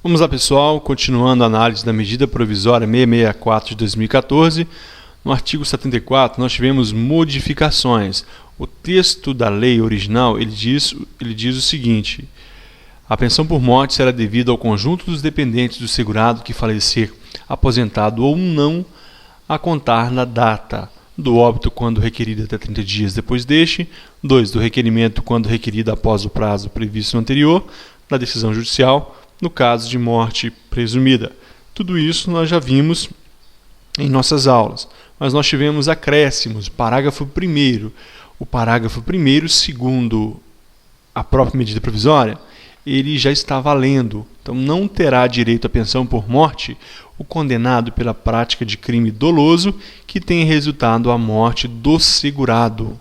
Vamos lá, pessoal, continuando a análise da medida provisória 664 de 2014. No artigo 74 nós tivemos modificações. O texto da lei original ele diz o seguinte: a pensão por morte será devida ao conjunto dos dependentes do segurado que falecer, aposentado ou não, a contar na data do óbito quando requerido até 30 dias depois deste, 2. Do requerimento quando requerido após o prazo previsto no anterior, da decisão judicial, no caso de morte presumida. Tudo isso nós já vimos em nossas aulas, mas nós tivemos acréscimos. Parágrafo 1º. O parágrafo 1º, segundo a própria medida provisória, ele já está valendo. Então não terá direito à pensão por morte o condenado pela prática de crime doloso que tenha resultado a morte do segurado.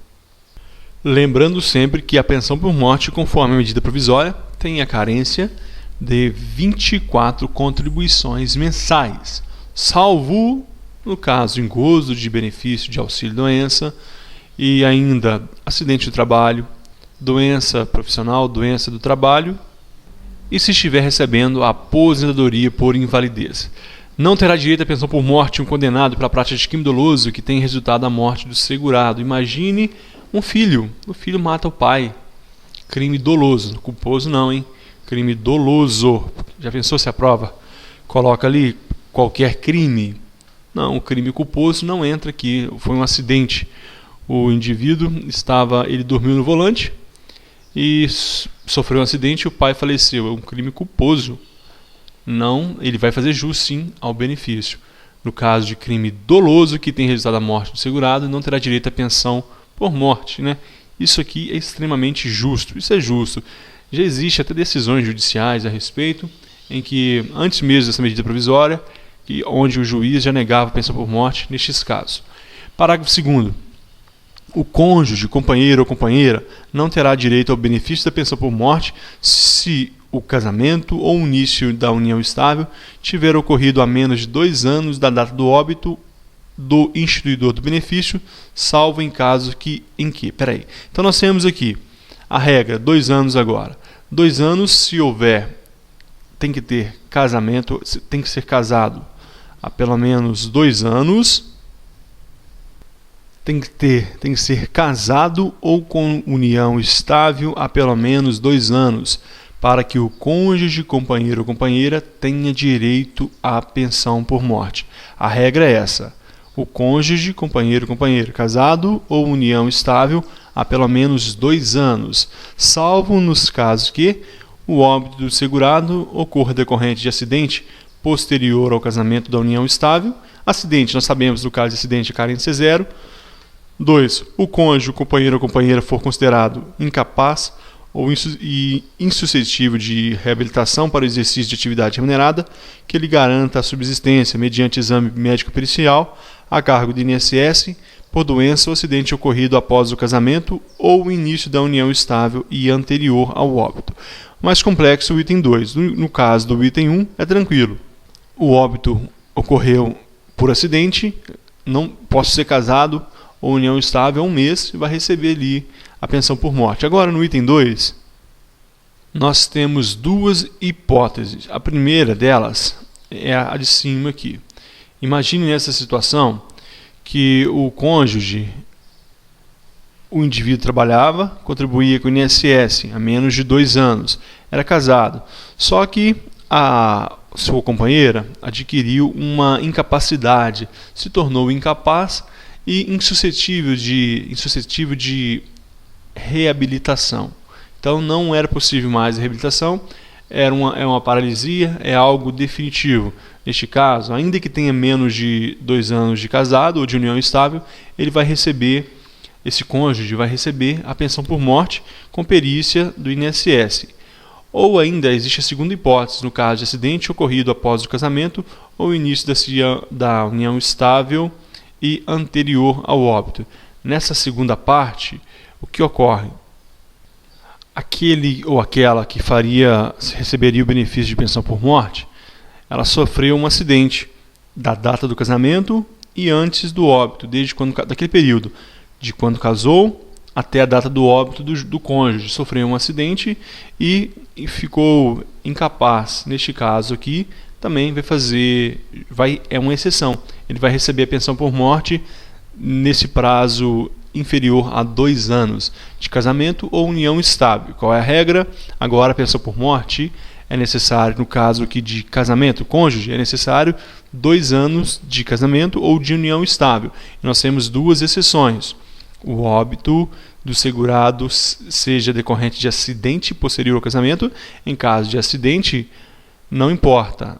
Lembrando sempre que a pensão por morte, conforme a medida provisória, tem a carência de 24 contribuições mensais, salvo, no caso, em gozo de benefício de auxílio-doença e ainda acidente de trabalho, doença profissional, doença do trabalho e se estiver recebendo a aposentadoria por invalidez. Não terá direito à pensão por morte um condenado pela prática de crime doloso que tenha resultado a morte do segurado. Imagine um filho. O filho mata o pai. Crime doloso. Culposo não, hein? Crime doloso. Já pensou se a prova coloca ali qualquer crime? Não, o crime culposo não entra aqui. Foi um acidente. O indivíduo ele dormiu no volante e sofreu um acidente e o pai faleceu. É um crime culposo. Não, ele vai fazer jus sim ao benefício. No caso de crime doloso que tem resultado a morte do segurado, não terá direito à pensão por morte, né? Isso aqui é extremamente justo. Isso é justo. Já existe até decisões judiciais a respeito, em que, antes mesmo dessa medida provisória, onde o juiz já negava a pensão por morte nestes casos. Parágrafo 2º. O cônjuge, companheiro ou companheira, não terá direito ao benefício da pensão por morte se o casamento ou o início da união estável tiver ocorrido há menos de 2 anos da data do óbito do instituidor do benefício, salvo em caso Então nós temos aqui a regra, 2 anos agora. 2 anos, se houver, tem que ter casamento, tem que ser casado há pelo menos 2 anos. Tem que ser casado ou com união estável há pelo menos 2 anos, para que o cônjuge, companheiro ou companheira tenha direito à pensão por morte. A regra é essa: o cônjuge, companheiro ou companheira, casado ou união estável há pelo menos 2 anos, salvo nos casos que o óbito do segurado ocorra decorrente de acidente posterior ao casamento da união estável. Acidente, nós sabemos, no caso de acidente, a carência é 0. 2. O cônjuge, companheiro ou companheira for considerado incapaz ou insuscetível de reabilitação para o exercício de atividade remunerada que lhe garanta a subsistência mediante exame médico pericial a cargo do INSS por doença ou acidente ocorrido após o casamento ou o início da união estável e anterior ao óbito. Mais complexo o item 2. No caso do item 1, é tranquilo. O óbito ocorreu por acidente, não posso ser casado ou união estável há 1 mês e vai receber ali a pensão por morte. Agora, no item 2, nós temos 2 hipóteses. A primeira delas é a de cima aqui. Imagine nessa situação que o cônjuge, o indivíduo trabalhava, contribuía com o INSS há menos de 2 anos, era casado. Só que a sua companheira adquiriu uma incapacidade, se tornou incapaz e insuscetível de reabilitação. Então não era possível mais a reabilitação, é uma paralisia, é algo definitivo. Neste caso, ainda que tenha menos de 2 anos de casado ou de união estável, esse cônjuge vai receber a pensão por morte com perícia do INSS. Ou ainda existe a segunda hipótese, no caso de acidente ocorrido após o casamento ou início da união estável e anterior ao óbito. Nessa segunda parte, o que ocorre? Aquele ou aquela que receberia o benefício de pensão por morte, ela sofreu um acidente da data do casamento e antes do óbito, daquele período, de quando casou até a data do óbito do cônjuge. Sofreu um acidente e ficou incapaz. Neste caso aqui, também é uma exceção. Ele vai receber a pensão por morte nesse prazo inferior a 2 anos de casamento ou união estável. Qual é a regra? Agora, a pensão por morte é necessário, no caso aqui de casamento, cônjuge, é necessário 2 anos de casamento ou de união estável. E nós temos 2 exceções. O óbito do segurado seja decorrente de acidente posterior ao casamento. Em caso de acidente, não importa.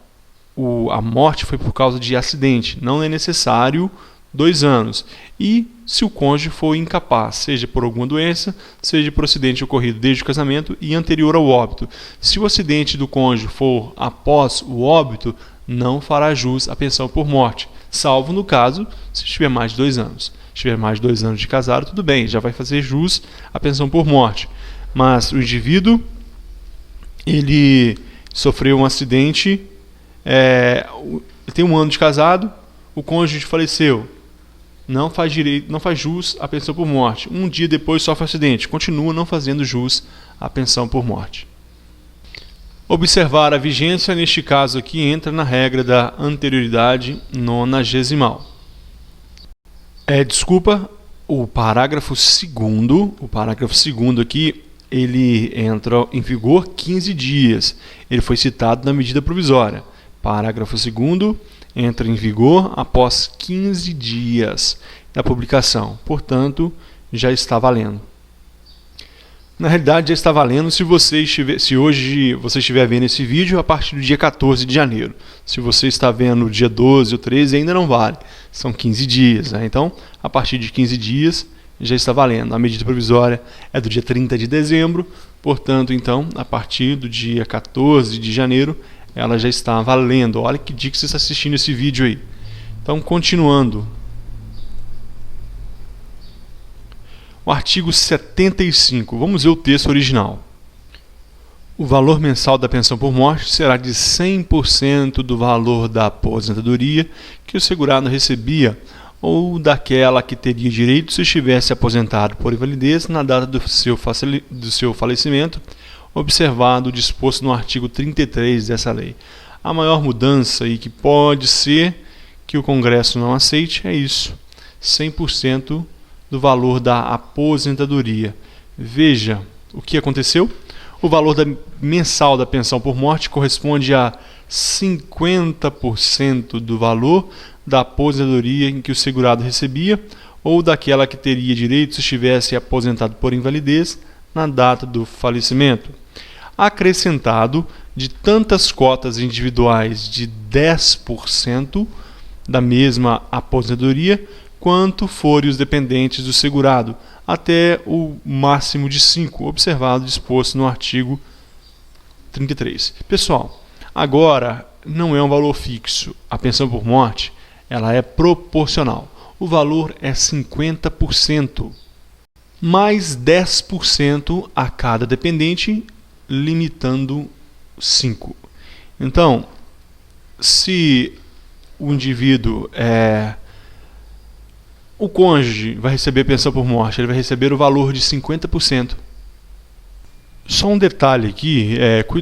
A morte foi por causa de acidente. Não é necessário 2 anos. E se o cônjuge for incapaz, seja por alguma doença, seja por acidente ocorrido desde o casamento e anterior ao óbito. Se o acidente do cônjuge for após o óbito, não fará jus à pensão por morte, salvo no caso se tiver mais de 2 anos. Se tiver mais de 2 anos de casado, tudo bem, já vai fazer jus à pensão por morte. Mas o indivíduo, ele sofreu um acidente, ele tem 1 ano de casado, o cônjuge faleceu, não faz jus à pensão por morte. 1 dia depois sofre acidente, continua não fazendo jus à pensão por morte. Observar a vigência, neste caso aqui, entra na regra da anterioridade nonagesimal. O parágrafo 2º aqui, ele entra em vigor 15 dias. Ele foi citado na medida provisória. Parágrafo 2º entra em vigor após 15 dias da publicação. Portanto, já está valendo. Na realidade, já está valendo se hoje você estiver vendo esse vídeo a partir do dia 14 de janeiro. Se você está vendo dia 12 ou 13, ainda não vale. São 15 dias. Né? Então, a partir de 15 dias, já está valendo. A medida provisória é do dia 30 de dezembro. Portanto, então, a partir do dia 14 de janeiro, ela já está valendo. Olha que dia que você está assistindo esse vídeo aí. Então, continuando. O artigo 75. Vamos ver o texto original. O valor mensal da pensão por morte será de 100% do valor da aposentadoria que o segurado recebia ou daquela que teria direito se estivesse aposentado por invalidez na data do seu falecimento, observado o disposto no artigo 33 dessa lei. A maior mudança aí que pode ser que o Congresso não aceite é isso, 100% do valor da aposentadoria. Veja o que aconteceu. O valor mensal da pensão por morte corresponde a 50% do valor da aposentadoria em que o segurado recebia ou daquela que teria direito se estivesse aposentado por invalidez na data do falecimento, acrescentado de tantas cotas individuais de 10% da mesma aposentadoria quanto forem os dependentes do segurado, até o máximo de 5, observado disposto no artigo 33. Pessoal, agora não é um valor fixo. A pensão por morte, ela é proporcional. O valor é 50%, mais 10% a cada dependente, limitando 5. Então, se o indivíduo o cônjuge vai receber pensão por morte, ele vai receber o valor de 50%. Só um detalhe aqui,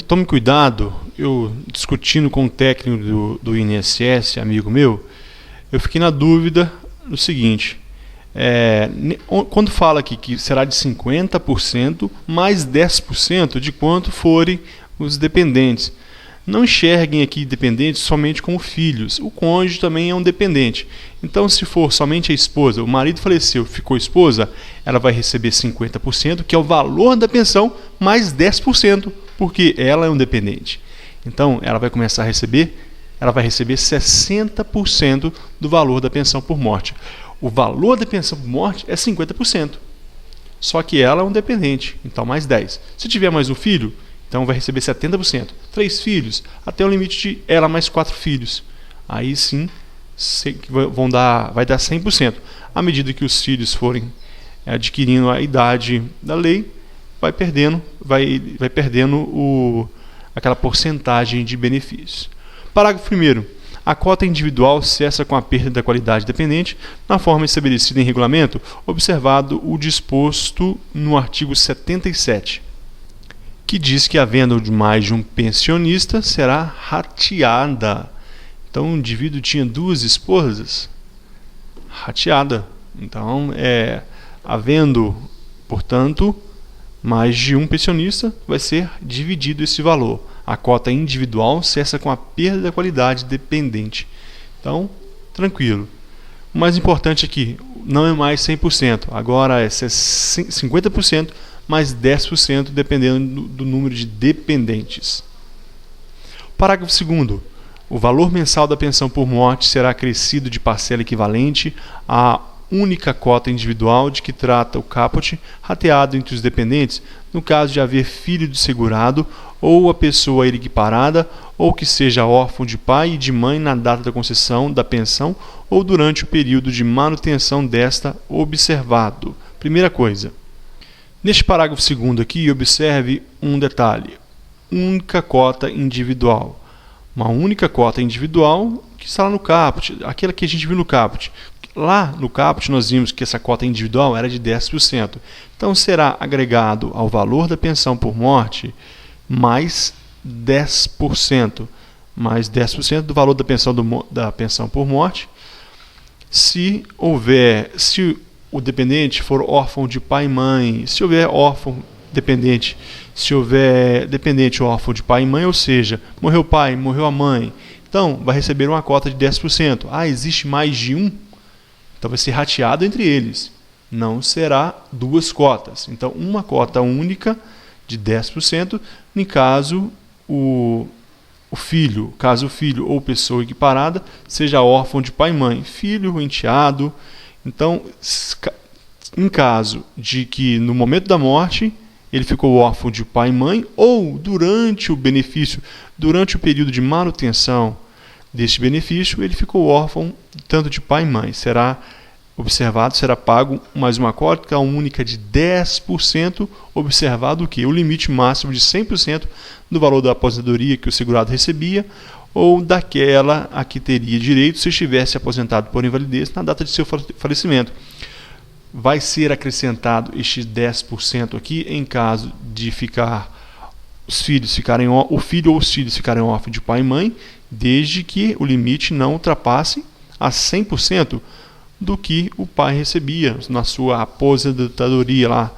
tome cuidado, eu discutindo com um técnico do INSS, amigo meu, eu fiquei na dúvida no seguinte, quando fala aqui que será de 50% mais 10% de quanto forem os dependentes. Não enxerguem aqui dependentes somente como filhos. O cônjuge também é um dependente. Então, se for somente a esposa, o marido faleceu, ficou esposa, ela vai receber 50%, que é o valor da pensão, mais 10%, porque ela é um dependente. Então, ela vai receber 60% do valor da pensão por morte. O valor da pensão por morte é 50%. Só que ela é um dependente, então mais 10%. Se tiver mais um filho, então vai receber 70%. 3 filhos, até o limite de ela mais 4 filhos. Aí sim vai dar 100%. À medida que os filhos forem adquirindo a idade da lei, vai perdendo aquela porcentagem de benefícios. Parágrafo 1º. A cota individual cessa com a perda da qualidade dependente na forma estabelecida em regulamento, observado o disposto no artigo 77, que diz que a venda de mais de um pensionista será rateada. Então, o indivíduo tinha 2 esposas, rateada. Então, havendo, portanto, mais de um pensionista, vai ser dividido esse valor. A cota individual cessa com a perda da qualidade dependente. Então, tranquilo. O mais importante aqui, não é mais 100%, agora é 50% mais 10%, dependendo do número de dependentes. Parágrafo 2º. O valor mensal da pensão por morte será acrescido de parcela equivalente à única cota individual de que trata o caput, rateado entre os dependentes, no caso de haver filho do segurado ou a pessoa equiparada, ou que seja órfão de pai e de mãe na data da concessão da pensão ou durante o período de manutenção desta observado. Primeira coisa. Neste parágrafo 2º aqui, observe um detalhe. Única cota individual. Uma única cota individual que está lá no caput, aquela que a gente viu no caput. Lá no caput nós vimos que essa cota individual era de 10%. Então será agregado ao valor da pensão por morte mais 10%. Mais 10% do valor da pensão por morte. Se o dependente for órfão de pai e mãe, se houver órfão dependente, se houver dependente órfão de pai e mãe, ou seja, morreu o pai, morreu a mãe, então vai receber uma cota de 10%. Existe mais de um? Então vai ser rateado entre eles. Não será 2 cotas. Então, uma cota única de 10%, em caso o filho ou pessoa equiparada seja órfão de pai e mãe, filho ou enteado. Então, em caso de que no momento da morte ele ficou órfão de pai e mãe, ou durante o período de manutenção deste benefício, ele ficou órfão tanto de pai e mãe. Será pago mais uma cota única de 10%, observado o quê? O limite máximo de 100% do valor da aposentadoria que o segurado recebia, ou daquela a que teria direito se estivesse aposentado por invalidez na data de seu falecimento. Vai ser acrescentado este 10% aqui em caso de o filho ou os filhos ficarem órfãos de pai e mãe, desde que o limite não ultrapasse a 100% do que o pai recebia na sua aposentadoria lá,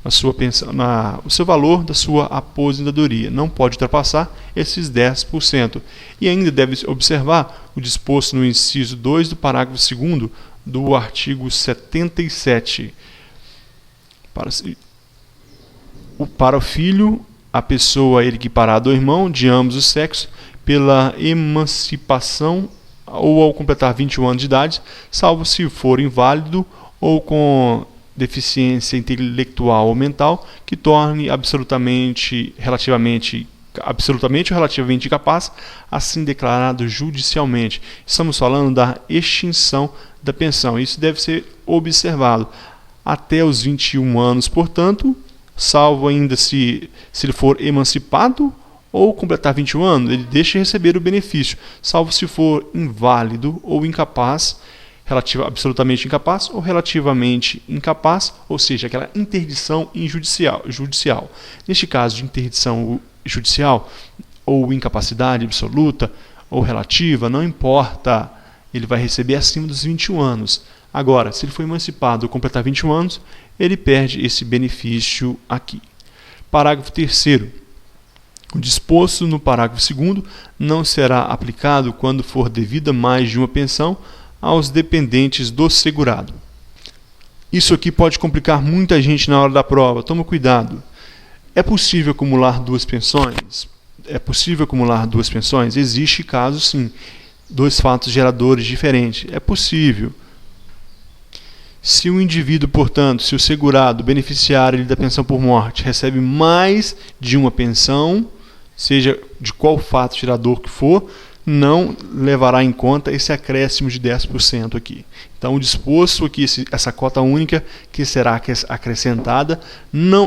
o seu valor da sua aposentadoria. Não pode ultrapassar esses 10%. E ainda deve observar o disposto no inciso 2 do parágrafo 2º do artigo 77. Para o filho, a pessoa equiparada ao irmão de ambos os sexos, pela emancipação ou ao completar 21 anos de idade, salvo se for inválido ou com deficiência intelectual ou mental que torne absolutamente ou relativamente incapaz, assim declarado judicialmente. Estamos falando da extinção da pensão. Isso deve ser observado até os 21 anos, portanto, salvo ainda se ele for emancipado ou completar 21 anos, ele deixa de receber o benefício, salvo se for inválido ou incapaz, absolutamente incapaz ou relativamente incapaz, ou seja, aquela interdição judicial. Neste caso de interdição judicial ou incapacidade absoluta ou relativa, não importa, ele vai receber acima dos 21 anos. Agora, se ele for emancipado ou completar 21 anos, ele perde esse benefício aqui. Parágrafo 3º. O disposto no parágrafo 2º não será aplicado quando for devida mais de uma pensão aos dependentes do segurado. Isso aqui pode complicar muita gente na hora da prova. Toma cuidado. É possível acumular 2 pensões? Existe caso sim. 2 fatos geradores diferentes. É possível. Se o indivíduo, portanto, se o segurado, beneficiário da pensão por morte, recebe mais de uma pensão, seja de qual fato gerador que for, não levará em conta esse acréscimo de 10% aqui. Então, o disposto aqui, essa cota única que será acrescentada,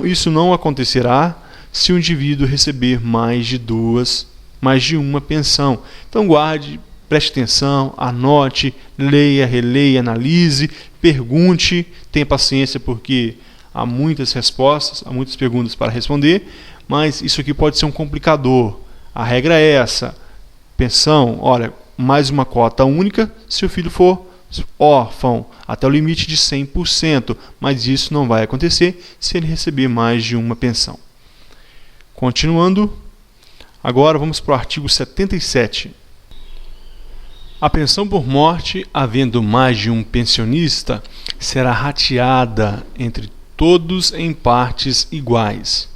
isso não acontecerá se o indivíduo receber mais de uma pensão. Então, guarde Preste atenção, anote, leia, releia, analise, pergunte, tenha paciência porque há muitas respostas, há muitas perguntas para responder, mas isso aqui pode ser um complicador. A regra é essa: pensão, olha, mais uma cota única se o filho for órfão, até o limite de 100%, mas isso não vai acontecer se ele receber mais de uma pensão. Continuando, agora vamos para o artigo 77. A pensão por morte, havendo mais de um pensionista, será rateada entre todos em partes iguais.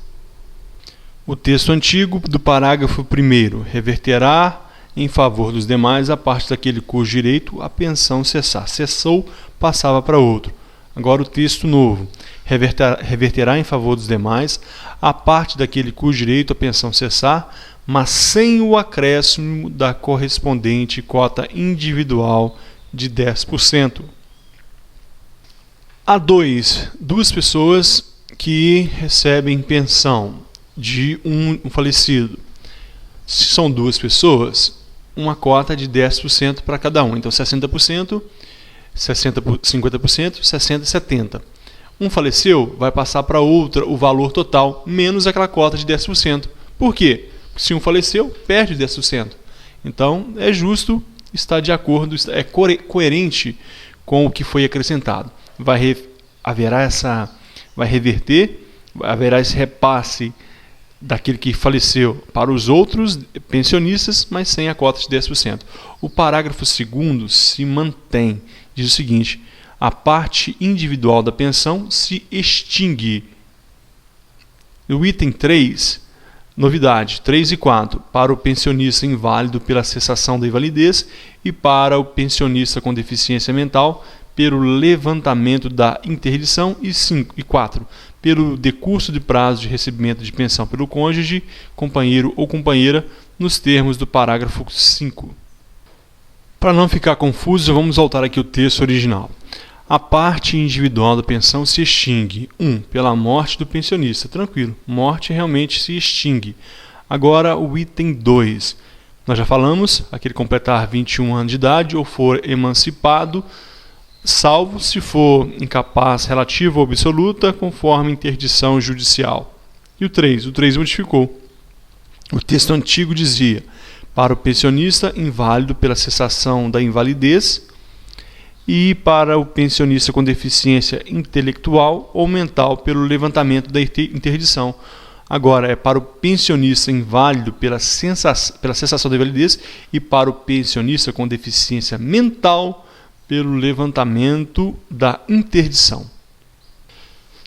O texto antigo do parágrafo 1º reverterá em favor dos demais a parte daquele cujo direito a pensão cessar. Cessou, passava para outro. Agora o texto novo reverterá em favor dos demais a parte daquele cujo direito a pensão cessar, mas sem o acréscimo da correspondente cota individual de 10%. Há duas pessoas que recebem pensão de um falecido. Se são duas pessoas, uma cota de 10% para cada um. Então 60%, 50%, 60% e 70%. Um faleceu, vai passar para outra o valor total, menos aquela cota de 10%. Por quê? Se um faleceu, perde 10%. Então, é justo, está de acordo, é coerente com o que foi acrescentado. Haverá esse repasse daquele que faleceu para os outros pensionistas, mas sem a cota de 10%. O parágrafo 2º se mantém. Diz o seguinte: a parte individual da pensão se extingue. No item 3, novidade, 3 e 4, para o pensionista inválido pela cessação da invalidez e para o pensionista com deficiência mental pelo levantamento da interdição e 4, pelo decurso de prazo de recebimento de pensão pelo cônjuge, companheiro ou companheira, nos termos do parágrafo 5. Para não ficar confuso, vamos voltar aqui ao texto original. A parte individual da pensão se extingue. 1. Pela morte do pensionista. Tranquilo, morte realmente se extingue. Agora o item 2. Nós já falamos, aquele completar 21 anos de idade ou for emancipado, salvo se for incapaz relativa ou absoluta, conforme interdição judicial. E o 3? O 3 modificou. O texto antigo dizia: para o pensionista inválido pela cessação da invalidez e para o pensionista com deficiência intelectual ou mental pelo levantamento da interdição. Agora é para o pensionista inválido pela cessação da invalidez e para o pensionista com deficiência mental pelo levantamento da interdição.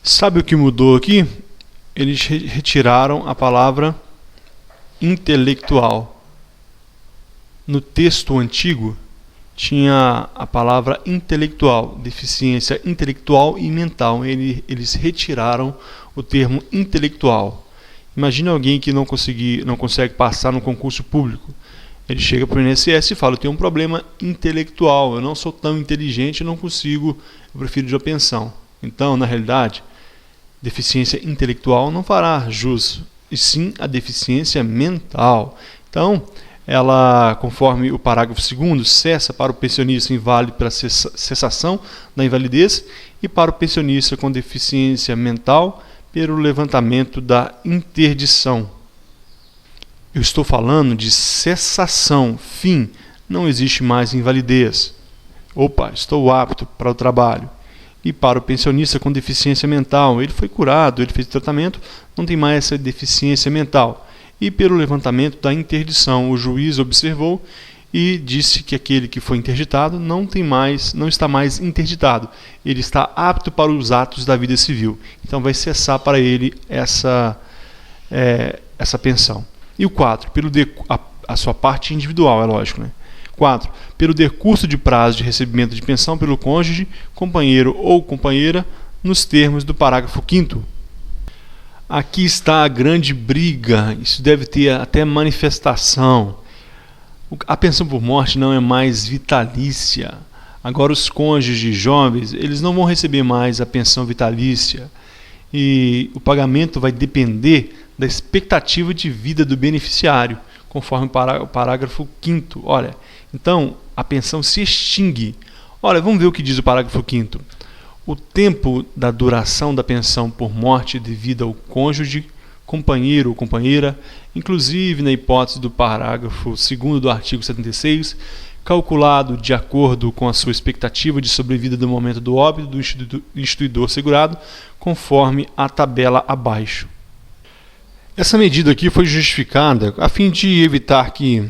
Sabe o que mudou aqui? Eles retiraram a palavra intelectual. No texto antigo tinha a palavra intelectual, deficiência intelectual e mental. Eles retiraram o termo intelectual. Imagine alguém que não consegue passar no concurso público. Ele chega para o INSS e fala: eu tenho um problema intelectual, eu não sou tão inteligente, eu não consigo, eu prefiro de uma pensão. Então, na realidade, deficiência intelectual não fará jus, e sim a deficiência mental. Então, ela, conforme o parágrafo 2º, cessa para o pensionista inválido pela cessação da invalidez e para o pensionista com deficiência mental pelo levantamento da interdição. Eu estou falando de cessação, fim, não existe mais invalidez. Opa, estou apto para o trabalho. E para o pensionista com deficiência mental, ele foi curado, ele fez tratamento, não tem mais essa deficiência mental. E pelo levantamento da interdição, o juiz observou e disse que aquele que foi interditado não está mais interditado. Ele está apto para os atos da vida civil. Então vai cessar para ele essa pensão. E o 4, a sua parte individual, é lógico, né? 4. Pelo decurso de prazo de recebimento de pensão pelo cônjuge, companheiro ou companheira, nos termos do parágrafo 5º. Aqui está a grande briga, isso deve ter até manifestação. A pensão por morte não é mais vitalícia. Agora os cônjuges jovens, eles não vão receber mais a pensão vitalícia. E o pagamento vai depender da expectativa de vida do beneficiário. conforme o parágrafo 5º. Olha, então a pensão se extingue. Olha, vamos ver o que diz o parágrafo 5º. O tempo da duração da pensão por morte devida ao cônjuge, companheiro ou companheira, inclusive na hipótese do parágrafo 2º do artigo 76, calculado de acordo com a sua expectativa de sobrevida do momento do óbito do instituidor segurado, conforme a tabela abaixo. Essa medida aqui foi justificada a fim de evitar que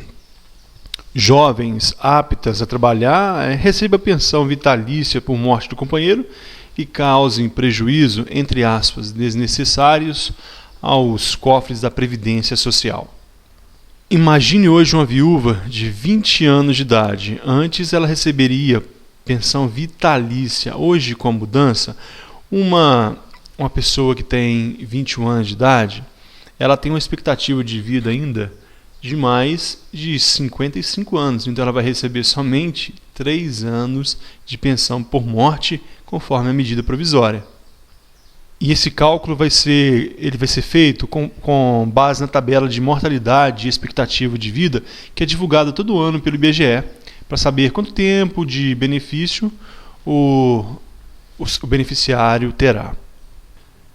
jovens aptas a trabalhar recebam pensão vitalícia por morte do companheiro e causem prejuízo, entre aspas, desnecessários aos cofres da Previdência Social. Imagine hoje uma viúva de 20 anos de idade. Antes ela receberia pensão vitalícia. Hoje, com a mudança, uma pessoa que tem 21 anos de idade, ela tem uma expectativa de vida ainda de mais de 55 anos. Então ela vai receber somente 3 anos de pensão por morte, conforme a medida provisória. E esse cálculo vai ser feito com base na tabela de mortalidade e expectativa de vida, que é divulgada todo ano pelo IBGE, para saber quanto tempo de benefício o beneficiário terá.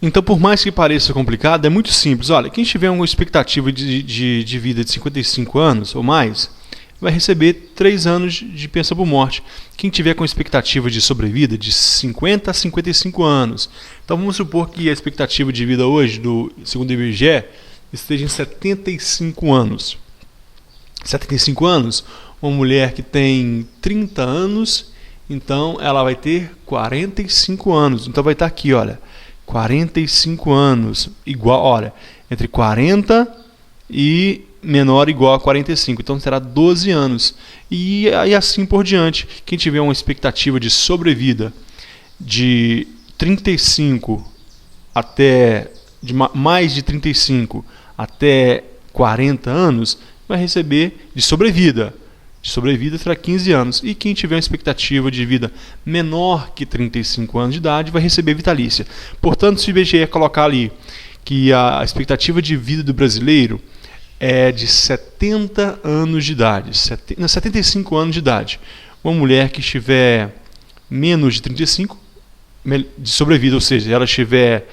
Então, por mais que pareça complicado, é muito simples. Olha, quem tiver uma expectativa de vida de 55 anos ou mais, vai receber 3 anos de pensão por morte. Quem tiver com expectativa de sobrevida de 50 a 55 anos. Então vamos supor que a expectativa de vida hoje, segundo o IBGE, esteja em 75 anos. 75 anos, uma mulher que tem 30 anos, então ela vai ter 45 anos. Então vai estar aqui, olha, 45 anos, igual, olha, entre 40 e menor ou igual a 45, então será 12 anos. E assim por diante. Quem tiver uma expectativa de sobrevida de 35 até mais de 35 até 40 anos, vai receber de sobrevida. De sobrevida será 15 anos. E quem tiver uma expectativa de vida menor que 35 anos de idade, vai receber vitalícia. Portanto, se o IBGE colocar ali que a expectativa de vida do brasileiro é de 70 anos de idade, 75 anos de idade. Uma mulher que estiver menos de 35 de sobrevida, ou seja, ela estiver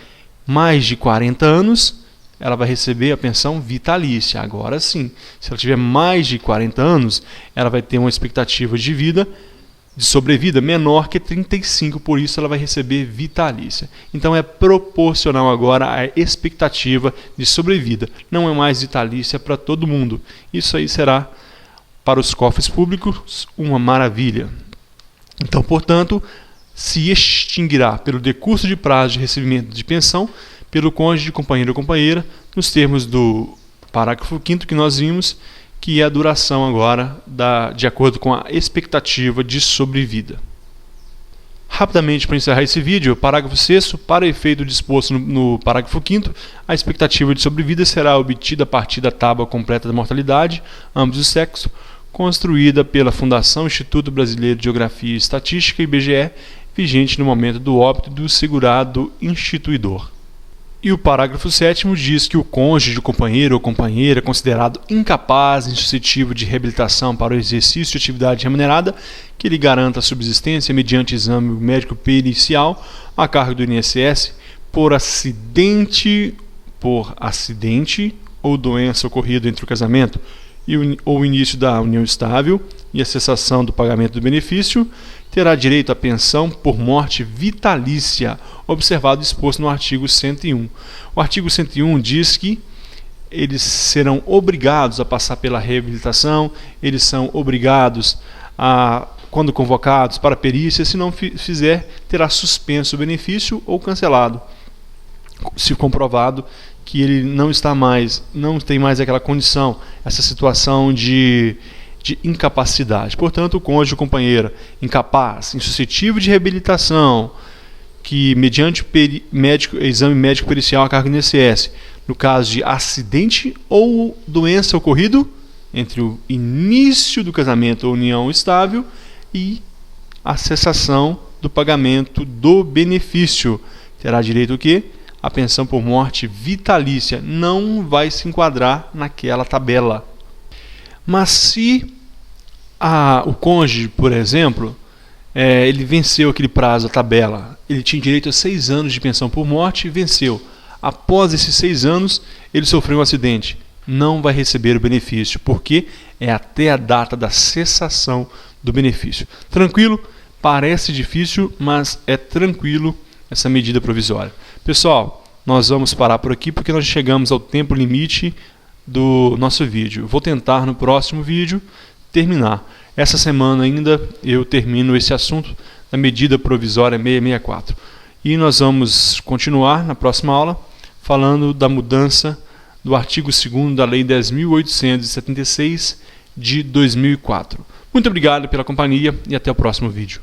mais de 40 anos, ela vai receber a pensão vitalícia. Agora sim, se ela tiver mais de 40 anos, ela vai ter uma expectativa de vida, de sobrevida menor que 35, por isso ela vai receber vitalícia. Então é proporcional agora à expectativa de sobrevida, não é mais vitalícia para todo mundo. Isso aí será para os cofres públicos uma maravilha. Então, portanto, se extinguirá pelo decurso de prazo de recebimento de pensão pelo cônjuge, companheiro ou companheira, nos termos do parágrafo 5º que nós vimos, que é a duração agora de acordo com a expectativa de sobrevida. Rapidamente, para encerrar esse vídeo, parágrafo 6º, para efeito disposto no parágrafo 5º, a expectativa de sobrevida será obtida a partir da tábua completa da mortalidade, ambos os sexos, construída pela Fundação Instituto Brasileiro de Geografia e Estatística, IBGE, vigente no momento do óbito do segurado instituidor. E o parágrafo 7º diz que o cônjuge, companheiro ou companheira considerado incapaz, insuscetível de reabilitação para o exercício de atividade remunerada que lhe garanta a subsistência mediante exame médico pericial a cargo do INSS por acidente ou doença ocorrida entre o casamento ou o início da união estável e a cessação do pagamento do benefício, terá direito à pensão por morte vitalícia, observado e exposto no artigo 101. O artigo 101 diz que eles serão obrigados a passar pela reabilitação, eles são obrigados a, quando convocados para perícia, se não fizer, terá suspenso o benefício ou cancelado, se comprovado que ele não tem mais aquela condição, essa situação de incapacidade. Portanto, o cônjuge ou companheira incapaz, insuscetível de reabilitação, que mediante exame médico pericial a cargo do INSS, no caso de acidente ou doença ocorrido entre o início do casamento ou união estável e a cessação do pagamento do benefício, terá direito o quê? A pensão por morte vitalícia. Não vai se enquadrar naquela tabela. Mas se o cônjuge, por exemplo, ele venceu aquele prazo, a tabela, ele tinha direito a 6 anos de pensão por morte e venceu. Após esses 6 anos, ele sofreu um acidente. Não vai receber o benefício, porque é até a data da cessação do benefício. Tranquilo? Parece difícil, mas é tranquilo essa medida provisória. Pessoal, nós vamos parar por aqui porque nós chegamos ao tempo limite do nosso vídeo. Vou tentar no próximo vídeo terminar. Essa semana ainda eu termino esse assunto da medida provisória 664. E nós vamos continuar na próxima aula falando da mudança do artigo 2º da Lei 10.876 de 2004. Muito obrigado pela companhia e até o próximo vídeo.